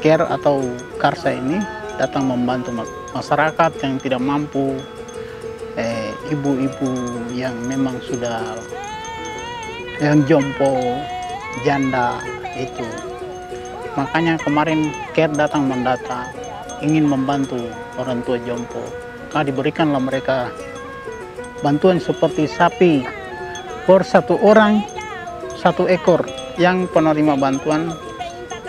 CARE atau Karsa ini datang membantu masyarakat yang tidak mampu, ibu-ibu yang memang sudah yang jompo, janda itu. Makanya kemarin CARE datang mendata, ingin membantu orang tua jompo. Maka diberikanlah mereka bantuan seperti sapi per 1 orang 1 ekor yang penerima bantuan.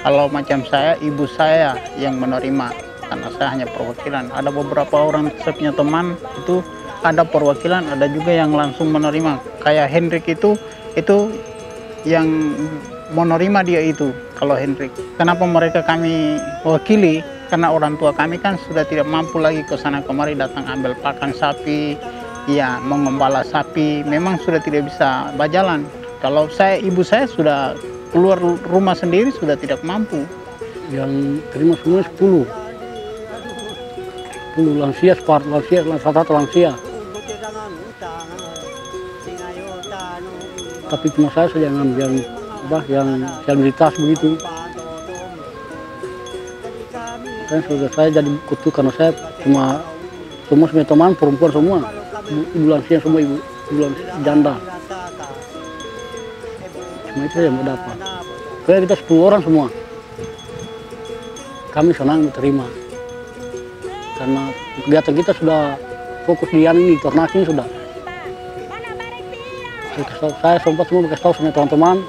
Kalau macam saya, ibu saya yang menerima, karena saya hanya perwakilan. Ada beberapa orang saya punya teman itu ada perwakilan, ada juga yang langsung menerima. Kayak Hendrik itu yang menerima dia itu. Kalau Hendrik, kenapa mereka kami wakili? Karena orang tua kami kan sudah tidak mampu lagi ke sana kemari datang ambil pakan sapi, ya mengembala sapi, memang sudah tidak bisa berjalan. Kalau ibu saya sudah keluar rumah sendiri sudah tidak mampu. Yang terima semua 10 lansia, satu lansia. Tapi cuma saya saja yang disabilitas begitu. Kan sudah saya jadi kutu karena saya semua teman perempuan semua, ibu lansia semua, ibu janda. Cuma itu yang mendapat. Kayak kita 10 orang semua. Kami senang diterima. Karena kegiatan kita sudah fokus di ini, ternak ini sudah. Saya sempat semua berkasih tahu sama teman-teman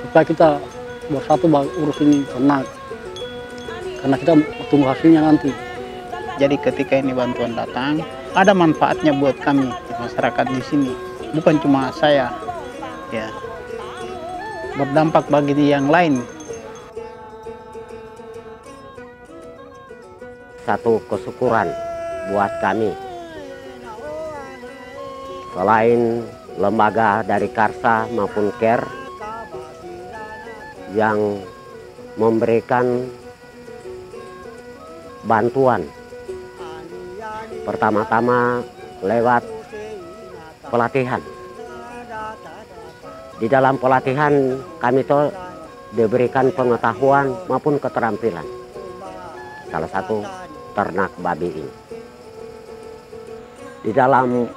supaya kita bersatu urus ini ternak. Karena kita tunggu hasilnya nanti. Jadi ketika ini bantuan datang, ada manfaatnya buat kami masyarakat di sini. Bukan cuma saya, ya, berdampak bagi yang lain. Satu kesyukuran buat kami. Selain lembaga dari Karsa maupun CARE yang memberikan bantuan, pertama-tama lewat pelatihan. Di dalam pelatihan kami itu diberikan pengetahuan maupun keterampilan. Salah satu ternak babi ini. Di dalam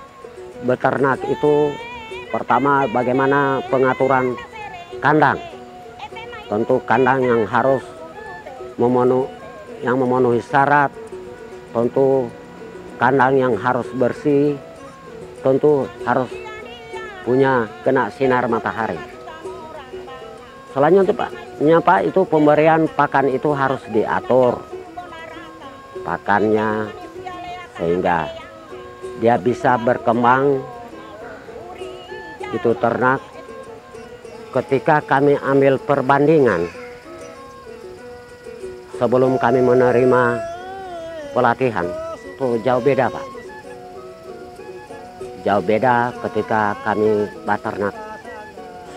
beternak itu pertama bagaimana pengaturan kandang. Tentu kandang yang harus memenuhi syarat, tentu kandang yang harus bersih, tentu harus punya kena sinar matahari. Selanjutnya Pak, itu pemberian pakan itu harus diatur pakannya sehingga dia bisa berkembang itu ternak. Ketika kami ambil perbandingan sebelum kami menerima pelatihan, itu jauh beda Pak. Jauh beda ketika kami beternak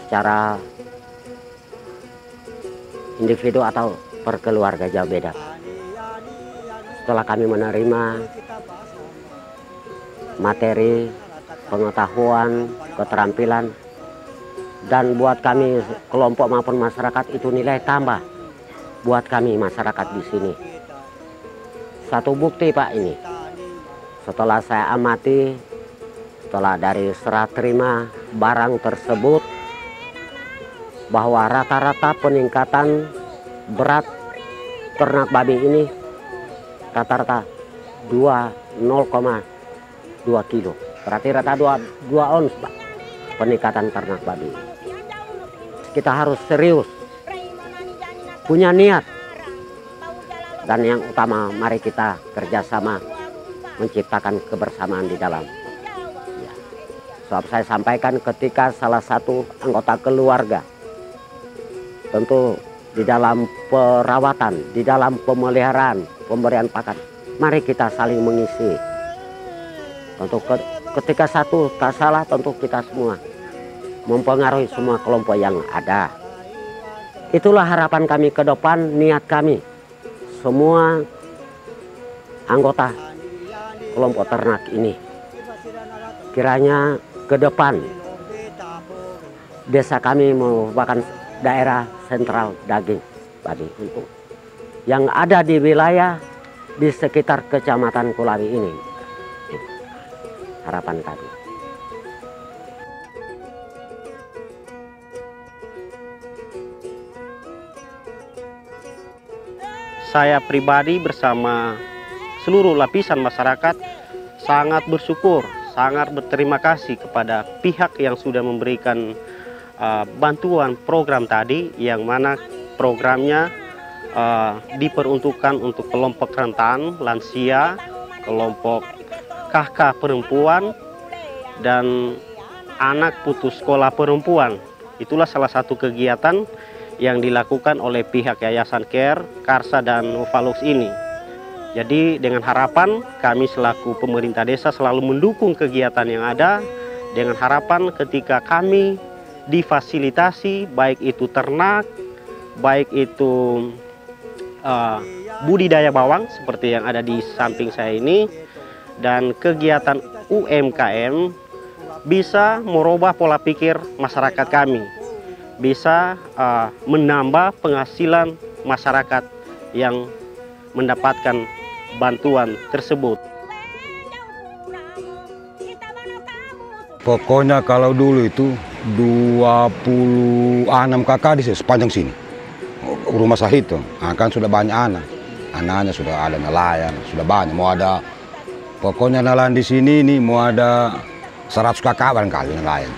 secara individu atau per keluarga, jauh beda Pak. Setelah kami menerima materi, pengetahuan, keterampilan, dan buat kami kelompok maupun masyarakat itu nilai tambah buat kami masyarakat di sini. Satu bukti Pak ini, setelah saya amati, setelah dari serah terima barang tersebut, bahwa rata-rata peningkatan berat ternak babi ini rata-rata 0,2 kilo. Berarti rata 2 ons Pak, peningkatan ternak babi. Kita harus serius, punya niat, dan yang utama mari kita kerjasama menciptakan kebersamaan di dalam. Ya. Sebab saya sampaikan ketika salah satu anggota keluarga, tentu di dalam perawatan, di dalam pemeliharaan, pemberian pakan, mari kita saling mengisi. Tentu ketika satu tak salah, tentu kita semua mempengaruhi semua kelompok yang ada. Itulah harapan kami ke depan, niat kami. Semua anggota kelompok ternak ini. Kiranya ke depan desa kami merupakan daerah sentral daging babi untuk yang ada di wilayah di sekitar Kecamatan Kulawi ini. Harapan kami. Saya pribadi bersama seluruh lapisan masyarakat sangat bersyukur, sangat berterima kasih kepada pihak yang sudah memberikan bantuan program tadi, yang mana programnya diperuntukkan untuk kelompok rentan, lansia, kelompok KK perempuan, dan anak putus sekolah perempuan. Itulah salah satu kegiatan yang dilakukan oleh pihak Yayasan CARE, Karsa, dan Novalux ini. Jadi dengan harapan kami selaku pemerintah desa selalu mendukung kegiatan yang ada, dengan harapan ketika kami difasilitasi, baik itu ternak, baik itu budidaya bawang seperti yang ada di samping saya ini, dan kegiatan UMKM bisa merubah pola pikir masyarakat kami, bisa menambah penghasilan masyarakat yang mendapatkan bantuan tersebut. Pokoknya kalau dulu itu 26 kakak di sepanjang sini. Rumah saya itu, kan sudah banyak anak. Anaknya sudah ada nelayan, sudah banyak. Mau ada, pokoknya nelayan di sini ini mau ada 100 kakak barangkali nelayan.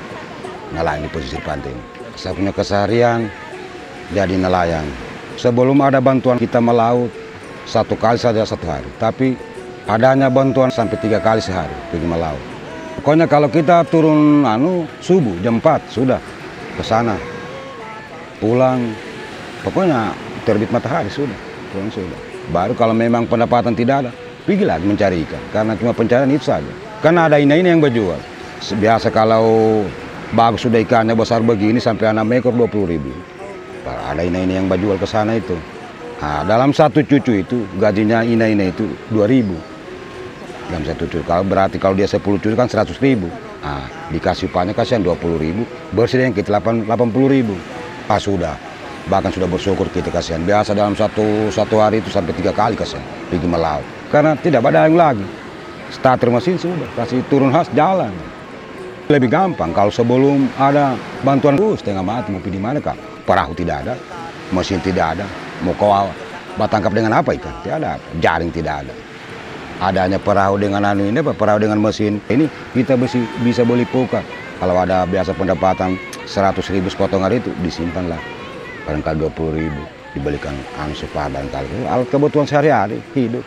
Nelayan di pesisir pantai ini. Saya punya keseharian jadi nelayan. Sebelum ada bantuan kita melaut, 1 kali saja 1 hari. Tapi adanya bantuan sampai 3 kali sehari pergi melaut. Pokoknya kalau kita turun subuh jam 4 sudah ke sana. Pulang, pokoknya terbit matahari sudah, pulang sudah. Baru kalau memang pendapatan tidak ada, pergi lagi mencari ikan. Karena cuma pencarian itu saja. Karena ada ini yang berjual. Biasa kalau bagus sudah ikannya besar begini sampai 6 ekor 20.000. Ada ini yang berjual ke sana itu. Nah, dalam 1 cucu itu gajinya ina itu 2.000 dalam 1 cucu. Kalau berarti kalau dia 10 cucu kan 100.000. Nah, dikasih upahnya kasihan 20.000, bersih yang kita 80.000. Sudah, bahkan sudah bersyukur kita kasihan. Biasa dalam satu hari itu sampai 3 kali kasihan pergi melaut. Karena tidak ada yang lagi. Starter mesin sudah kasih turun khas jalan. Lebih gampang kalau sebelum ada bantuan setengah mati mau pergi mana kak? Perahu tidak ada, mesin tidak ada. Mau kau tangkap dengan apa ikan? Tidak ada, jaring tidak ada. Adanya perahu dengan perahu dengan mesin. Ini kita bisa beli poka. Kalau ada biasa pendapatan 100.000 sepotong hari itu disimpanlah. Barangkali 20.000 dibelikan supaya barangkali alat kebutuhan sehari-hari hidup.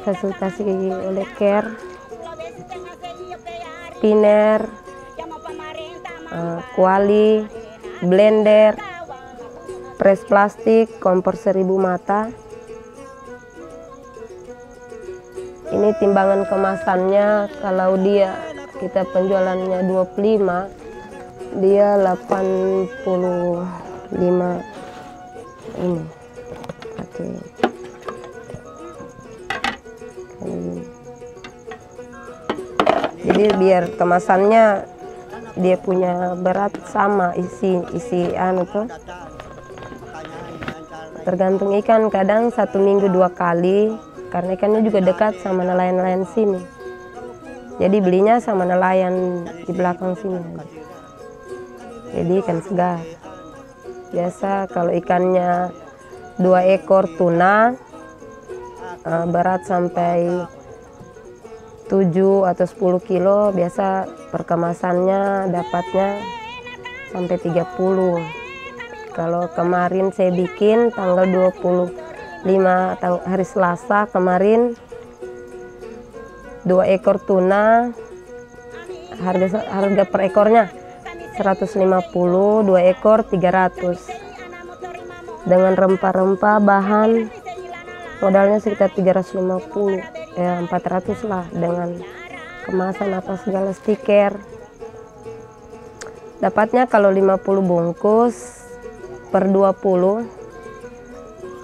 Fasilitasi oleh CARE, spinner, kuali, blender, pres plastik, kompor 1000 mata. Ini timbangan kemasannya, kalau kita penjualannya 25, dia 85 ini. Oke. Jadi biar kemasannya dia punya berat sama isi tuh. Tergantung ikan, kadang 1 minggu 2 kali karena ikannya juga dekat sama nelayan-nelayan sini. Jadi belinya sama nelayan di belakang sini. Jadi ikan segar. Biasa kalau ikannya 2 ekor tuna berat sampai 7 atau 10 kilo, biasa perkemasannya dapatnya sampai 30. Kalau kemarin saya bikin tanggal 25 hari Selasa kemarin, 2 ekor tuna, harga per ekornya 150, 2 ekor 300. Dengan rempah-rempah bahan modalnya sekitar 350, ya 400 lah, dengan kemasan apa segala, stiker. Dapatnya kalau 50 bungkus per 20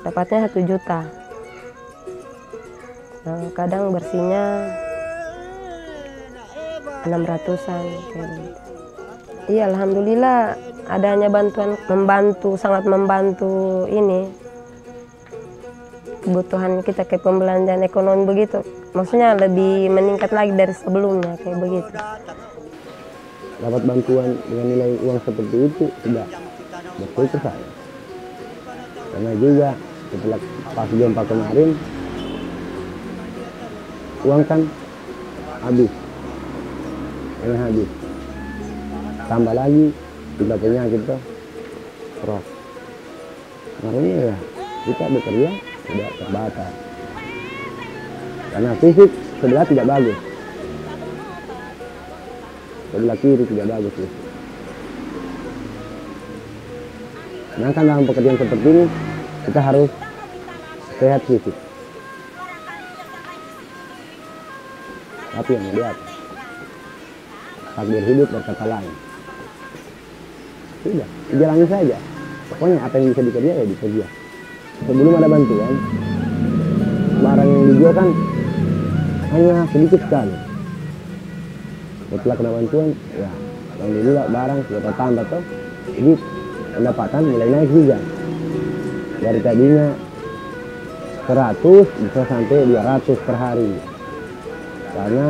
dapatnya 1 juta. Nah, kadang bersihnya 600-an kayak gitu. Iya, alhamdulillah adanya bantuan sangat membantu ini kebutuhan kita kayak pembelanjaan ekonomi begitu. Maksudnya lebih meningkat lagi dari sebelumnya kayak begitu. Dapat bantuan dengan nilai uang seperti itu sudah bersyukur saya. Karena juga setelah pas gempa kemarin uang kan habis, habis. Tambah lagi kita penyakit tuh terus. Makanya ya kita bekerja tidak terbatas. Karena fisik sebelah tidak bagus. Sebelah kiri tidak bagus fisik. Sedangkan dalam pekerjaan seperti ini kita harus sehat fisik. Tapi yang di atas takdir hidup berkata lain. Sudah, jalani saja. Pokoknya apa yang bisa dikerja ya dikerja. Sebelum ada bantuan, barang yang dijual kan hanya sedikit sekali. Setelah kena bantuan, ya alhamdulillah barang sudah tertambah toh. Jadi pendapatan mulai naik juga. Dari tadinya 100 bisa sampai 200 per hari. Karena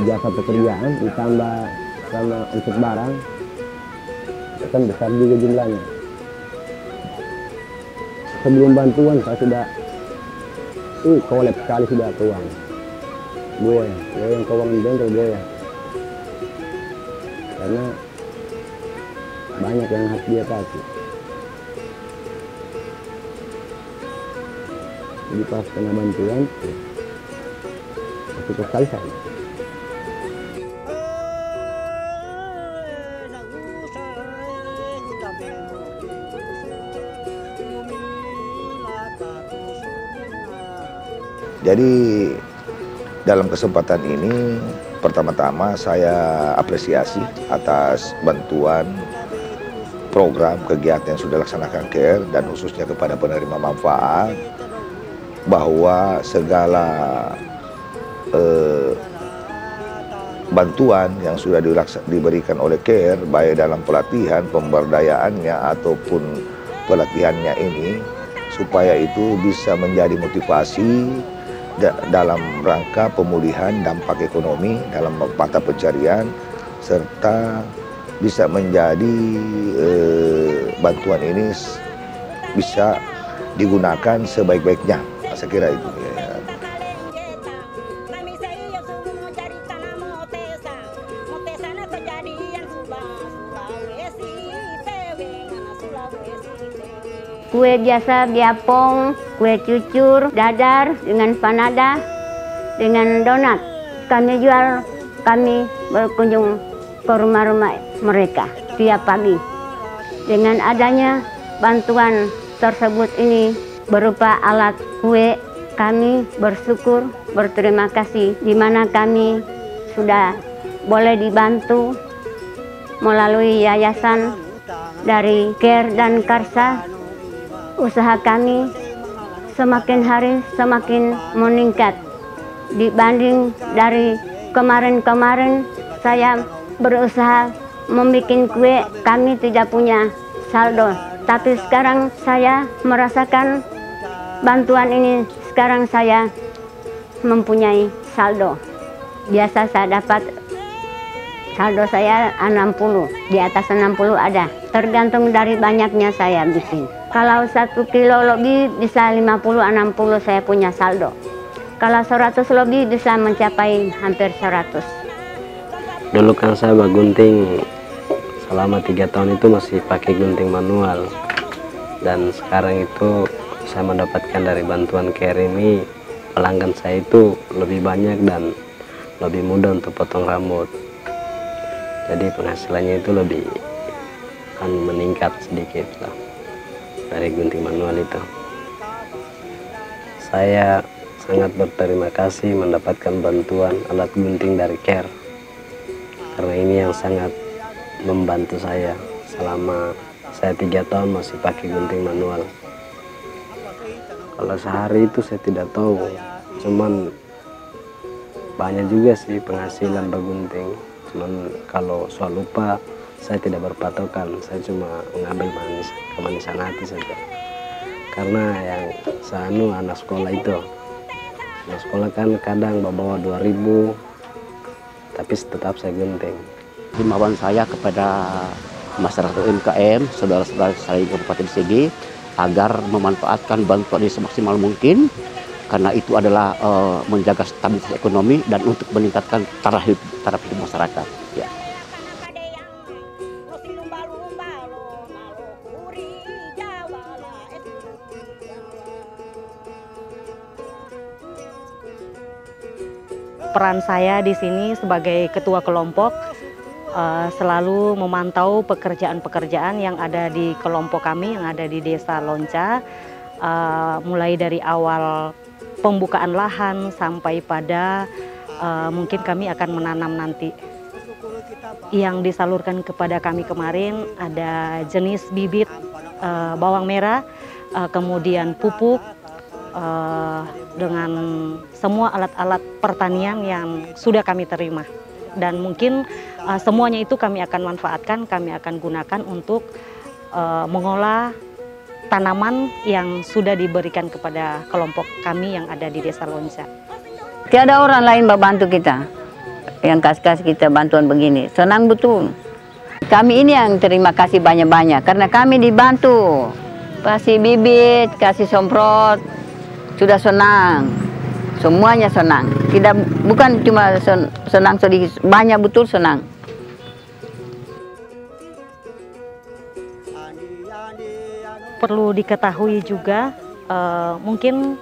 jasa pekerjaan ditambah sama untuk barang kan besar juga jumlahnya. Sebelum bantuan saya sudah kolab sekali sudah keuangan. Goyang keuangan bengkel goyang. Karena banyak yang harus dia kasih. Jadi pas kena bantuan, cukup sekali saya. Jadi dalam kesempatan ini pertama-tama saya apresiasi atas bantuan program kegiatan yang sudah dilaksanakan CARE dan khususnya kepada penerima manfaat, bahwa segala bantuan yang sudah diberikan oleh CARE baik dalam pelatihan, pemberdayaannya ataupun pelatihannya ini, supaya itu bisa menjadi motivasi dalam rangka pemulihan dampak ekonomi dalam mata pencarian, serta bisa menjadi bantuan ini bisa digunakan sebaik-baiknya. Saya kira itu ya. Kue biasa, biapong, kue cucur, dadar dengan panada, dengan donat. Kami jual, kami berkunjung ke rumah-rumah mereka tiap pagi. Dengan adanya bantuan tersebut ini berupa alat kue, kami bersyukur, berterima kasih, di mana kami sudah boleh dibantu melalui yayasan dari CARE dan Karsa. Usaha kami semakin hari semakin meningkat. Dibanding dari kemarin-kemarin saya berusaha membuat kue, kami tidak punya saldo. Tapi sekarang saya merasakan bantuan ini, sekarang saya mempunyai saldo. Biasa saya dapat saldo saya 60, di atas 60 ada. Tergantung dari banyaknya saya bikin. Kalau 1 kilo lebih bisa 50-60 saya punya saldo. Kalau 100 lebih bisa mencapai hampir 100. Dulu kan saya bergunting selama 3 tahun itu masih pakai gunting manual. Dan sekarang itu saya mendapatkan dari bantuan CARE ini, pelanggan saya itu lebih banyak dan lebih mudah untuk potong rambut. Jadi penghasilannya itu lebih akan meningkat sedikit lah dari gunting manual itu. Saya sangat berterima kasih mendapatkan bantuan alat gunting dari CARE, karena ini yang sangat membantu saya selama saya 3 tahun masih pakai gunting manual. Kalau sehari itu saya tidak tahu, cuman banyak juga sih penghasilan bagunting. Cuman kalau soal upah saya tidak berpatokan, saya cuma mengambil kemanisan hati saja. Karena yang saya anak sekolah itu, anak sekolah kan kadang bawa 2.000, tapi tetap saya gunting. Himbauan saya kepada masyarakat UMKM, saudara-saudara saya di Kabupaten Sigi, agar memanfaatkan bantuan ini semaksimal mungkin, karena itu adalah menjaga stabilitas ekonomi dan untuk meningkatkan taraf hidup masyarakat. Ya. Peran saya di sini sebagai ketua kelompok selalu memantau pekerjaan-pekerjaan yang ada di kelompok kami yang ada di Desa Lonca, mulai dari awal pembukaan lahan sampai pada mungkin kami akan menanam nanti. Yang disalurkan kepada kami kemarin ada jenis bibit bawang merah, kemudian pupuk, dengan semua alat-alat pertanian yang sudah kami terima. Dan mungkin semuanya itu kami akan manfaatkan, kami akan gunakan untuk mengolah tanaman yang sudah diberikan kepada kelompok kami yang ada di Desa Lonca. Tiada orang lain membantu kita, yang kasih kita bantuan begini. Senang betul. Kami ini yang terima kasih banyak-banyak, karena kami dibantu. Kasih bibit, kasih semprot, sudah senang. Semuanya senang. Bukan cuma senang sedikit, banyak betul senang. Perlu diketahui juga, mungkin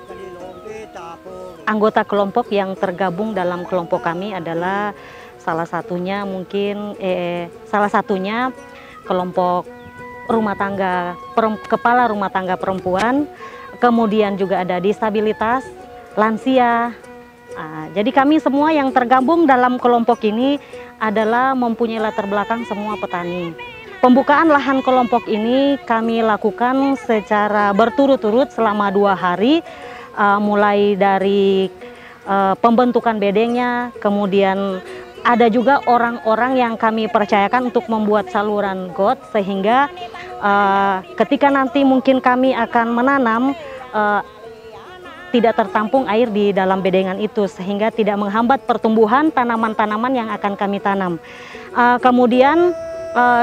anggota kelompok yang tergabung dalam kelompok kami adalah salah satunya kelompok rumah tangga, kepala rumah tangga perempuan, kemudian juga ada disabilitas, lansia. Jadi kami semua yang tergabung dalam kelompok ini adalah mempunyai latar belakang semua petani. Pembukaan lahan kelompok ini kami lakukan secara berturut-turut selama 2 hari, mulai dari pembentukan bedengnya, kemudian ada juga orang-orang yang kami percayakan untuk membuat saluran got, sehingga ketika nanti mungkin kami akan menanam, tidak tertampung air di dalam bedengan itu, sehingga tidak menghambat pertumbuhan tanaman-tanaman yang akan kami tanam. Kemudian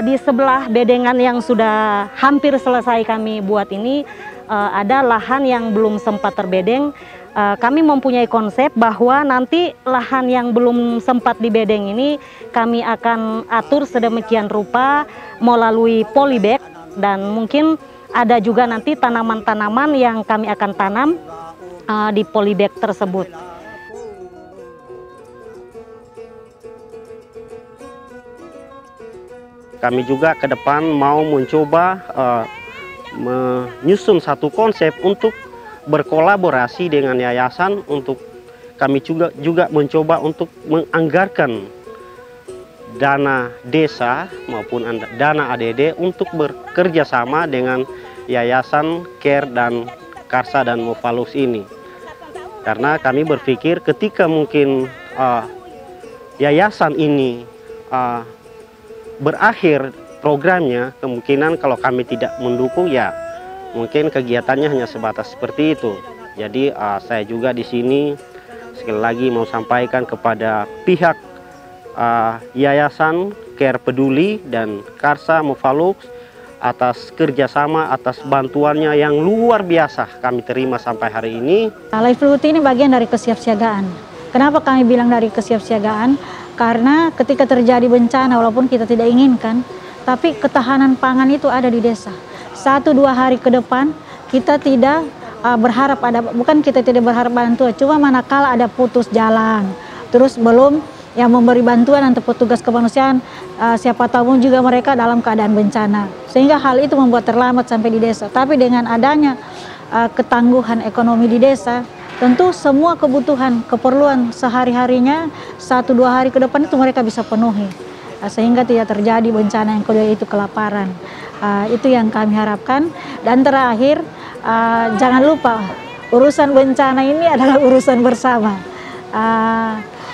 di sebelah bedengan yang sudah hampir selesai kami buat ini, ada lahan yang belum sempat terbedeng. Kami mempunyai konsep bahwa nanti lahan yang belum sempat dibedeng ini kami akan atur sedemikian rupa melalui polybag, dan mungkin ada juga nanti tanaman-tanaman yang kami akan tanam di polybag tersebut. Kami juga ke depan mau mencoba menyusun satu konsep untuk berkolaborasi dengan yayasan, untuk kami juga mencoba untuk menganggarkan dana desa maupun dana ADD untuk bekerja sama dengan yayasan CARE dan Karsa dan Mufalux ini. Karena kami berpikir ketika mungkin yayasan ini berakhir programnya, kemungkinan kalau kami tidak mendukung, ya mungkin kegiatannya hanya sebatas seperti itu. Jadi saya juga di sini sekali lagi mau sampaikan kepada pihak Yayasan CARE Peduli dan Karsa Mufalux atas kerjasama, atas bantuannya yang luar biasa kami terima sampai hari ini. Livelihood ini bagian dari kesiapsiagaan. Kenapa kami bilang dari kesiapsiagaan? Karena ketika terjadi bencana, walaupun kita tidak inginkan, tapi ketahanan pangan itu ada di desa. 1-2 hari ke depan kita tidak berharap bukan kita tidak berharap bantuan, cuma manakala ada putus jalan, terus belum yang memberi bantuan untuk petugas kemanusiaan, siapa tahu juga mereka dalam keadaan bencana, sehingga hal itu membuat terlambat sampai di desa. Tapi dengan adanya ketangguhan ekonomi di desa, tentu semua kebutuhan, keperluan sehari-harinya 1-2 hari ke depan itu mereka bisa penuhi, sehingga tidak terjadi bencana yang kedua itu kelaparan. Itu yang kami harapkan. Dan terakhir, jangan lupa urusan bencana ini adalah urusan bersama.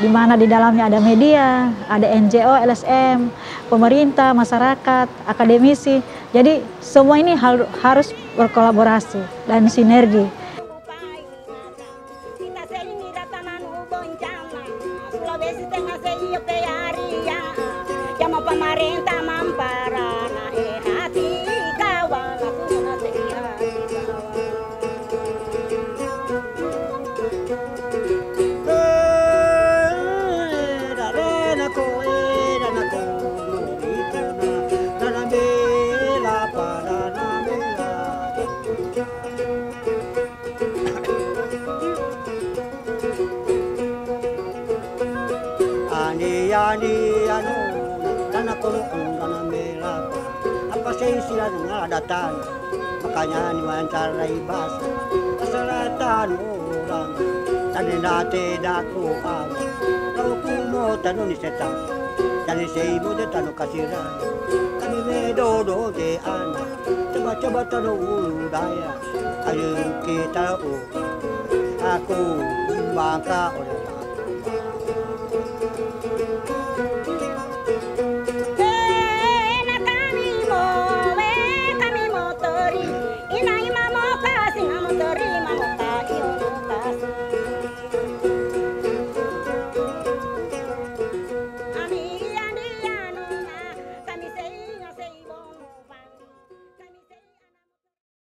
di mana di dalamnya ada media, ada NGO, LSM, pemerintah, masyarakat, akademisi. Jadi semua ini harus berkolaborasi dan sinergi. Pemerintah mamparana hati kawan aku ani anu dana kurung dana melapa apa sih sila ngadatan makanya ni wawancarai bahasa keselatan orang tadi nate daku awa kau kumo tanu ni setan jadi seimu de tanu kasiran kami medodo de anak coba-coba tanu ulu daya ayo kita aku bangka oleh